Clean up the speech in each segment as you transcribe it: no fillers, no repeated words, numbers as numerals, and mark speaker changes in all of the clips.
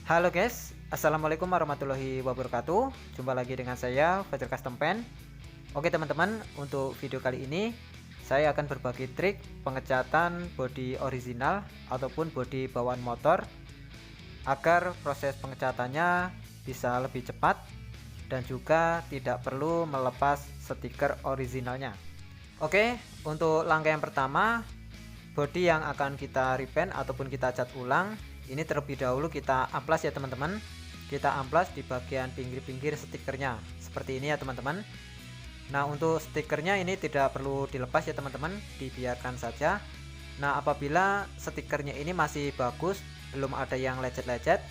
Speaker 1: Halo guys, assalamualaikum warahmatullahi wabarakatuh. Jumpa lagi dengan saya Fajar Custom Pen. Oke teman-teman, untuk video kali ini saya akan berbagi trik pengecatan bodi original ataupun bodi bawaan motor agar proses pengecatannya bisa lebih cepat dan juga tidak perlu melepas stiker originalnya. Oke, untuk langkah yang pertama, bodi yang akan kita repaint ataupun kita cat ulang, ini terlebih dahulu kita amplas ya teman-teman. Kita amplas di bagian pinggir-pinggir stikernya seperti ini ya teman-teman. Nah, untuk stikernya ini tidak perlu dilepas ya teman-teman, dibiarkan saja. Nah, apabila stikernya ini masih bagus, belum ada yang lecet-lecet,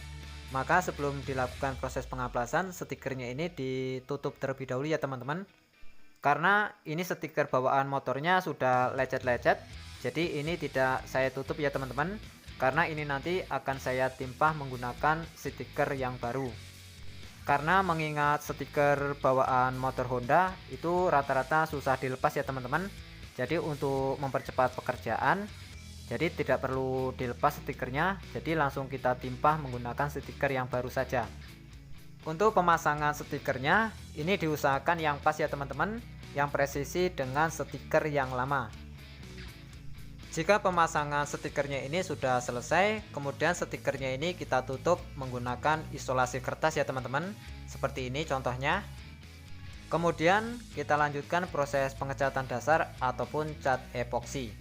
Speaker 1: maka sebelum dilakukan proses pengamplasan, stikernya ini ditutup terlebih dahulu ya teman-teman. Karena ini stiker bawaan motornya sudah lecet-lecet, jadi ini tidak saya tutup ya teman-teman, karena ini nanti akan saya timpah menggunakan stiker yang baru. Karena mengingat stiker bawaan motor Honda itu rata-rata susah dilepas ya teman-teman. Jadi untuk mempercepat pekerjaan, jadi tidak perlu dilepas stikernya, jadi langsung kita timpah menggunakan stiker yang baru saja. Untuk pemasangan stikernya ini diusahakan yang pas ya teman-teman, yang presisi dengan stiker yang lama. Jika pemasangan stikernya ini sudah selesai, kemudian stikernya ini kita tutup menggunakan isolasi kertas ya teman-teman, seperti ini contohnya. Kemudian kita lanjutkan proses pengecatan dasar ataupun cat epoksi.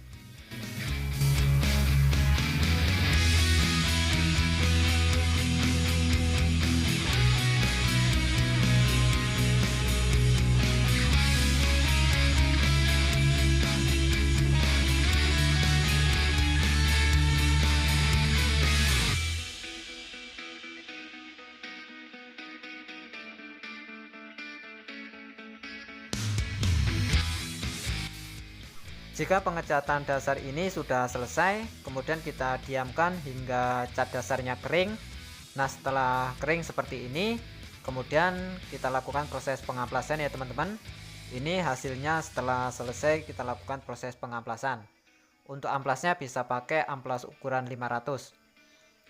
Speaker 1: Jika pengecatan dasar ini sudah selesai, kemudian kita diamkan hingga cat dasarnya kering. Nah, setelah kering seperti ini, kemudian kita lakukan proses pengamplasan ya teman-teman. Ini hasilnya setelah selesai kita lakukan proses pengamplasan. Untuk amplasnya bisa pakai amplas ukuran 500.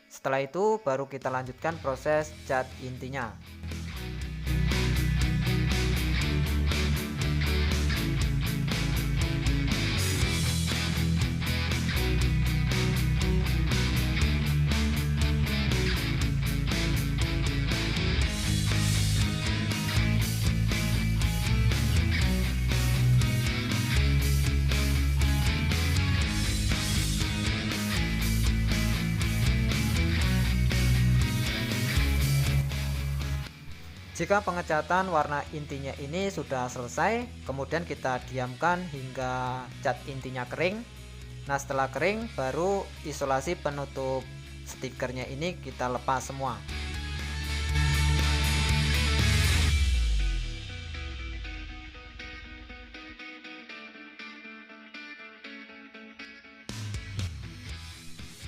Speaker 1: Setelah itu baru kita lanjutkan proses cat intinya. Jika pengecatan warna intinya ini sudah selesai, kemudian kita diamkan hingga cat intinya kering. Nah, setelah kering baru isolasi penutup stikernya ini kita lepas semua.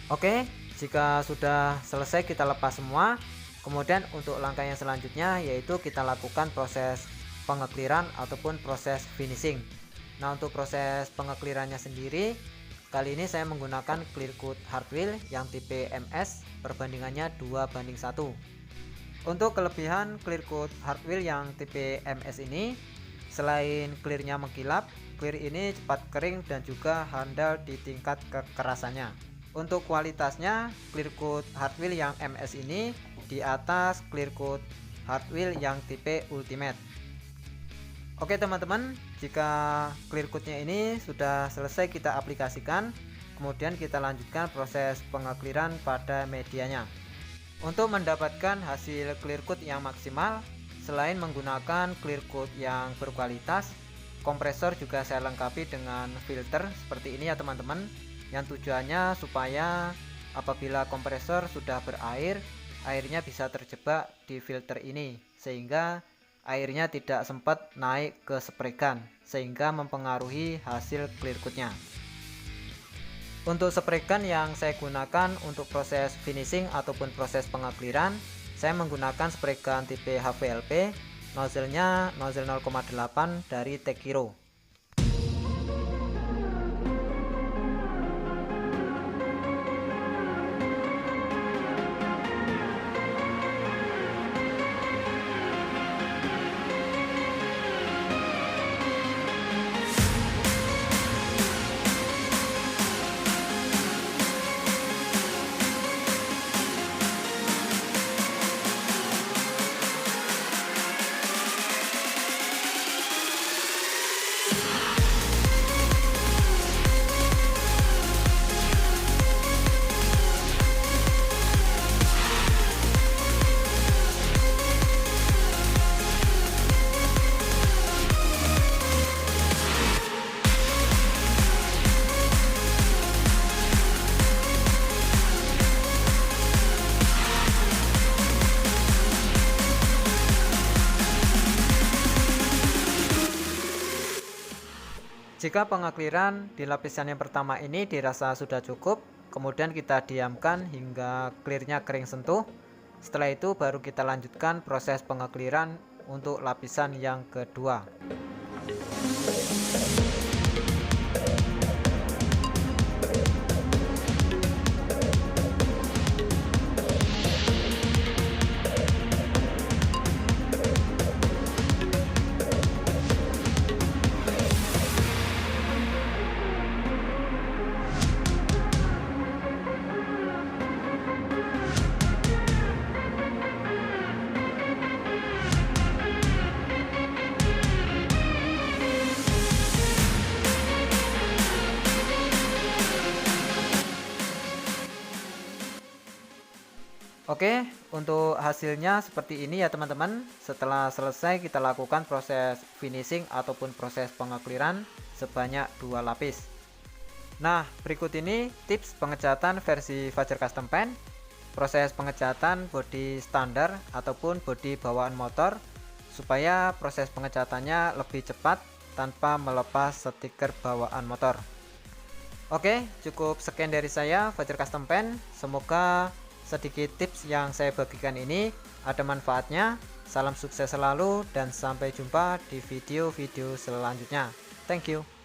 Speaker 1: Oke, jika sudah selesai kita lepas semua. Kemudian untuk langkah yang selanjutnya yaitu kita lakukan proses pengekliran ataupun proses finishing. Nah, untuk proses pengeklirannya sendiri, kali ini saya menggunakan clear coat hard wheel yang tipe MS, perbandingannya 2:1. Untuk kelebihan clear coat hard wheel yang tipe MS ini, selain clearnya mengkilap, clear ini cepat kering dan juga handal di tingkat kekerasannya. Untuk kualitasnya, clear coat hard wheel yang MS ini di atas clear coat hard wheel yang tipe ultimate. Oke teman-teman, jika clear coatnya ini sudah selesai kita aplikasikan, kemudian kita lanjutkan proses pengekliran pada medianya. Untuk mendapatkan hasil clear coat yang maksimal, selain menggunakan clear coat yang berkualitas, kompresor juga saya lengkapi dengan filter seperti ini ya teman-teman, yang tujuannya supaya apabila kompresor sudah berair, airnya bisa terjebak di filter ini sehingga airnya tidak sempat naik ke spray gun sehingga mempengaruhi hasil clear coatnya. Untuk spray gun yang saya gunakan untuk proses finishing ataupun proses pengekliran, saya menggunakan spray gun tipe HVLP, nozzle-nya nozzle 0,8 dari Tekiro. Jika pengakliran di lapisan yang pertama ini dirasa sudah cukup, kemudian kita diamkan hingga clearnya kering sentuh. Setelah itu baru kita lanjutkan proses pengakliran untuk lapisan yang kedua. Oke, untuk hasilnya seperti ini ya teman-teman. Setelah selesai kita lakukan proses finishing ataupun proses pengakliran sebanyak 2 lapis. Nah, berikut ini tips pengecatan versi Fajar Custom Paint. Proses pengecatan bodi standar ataupun bodi bawaan motor supaya proses pengecatannya lebih cepat tanpa melepas stiker bawaan motor. Oke, cukup sekian dari saya Fajar Custom Paint. Semoga sedikit tips yang saya bagikan ini ada manfaatnya. Salam sukses selalu dan sampai jumpa di video-video selanjutnya. Thank you.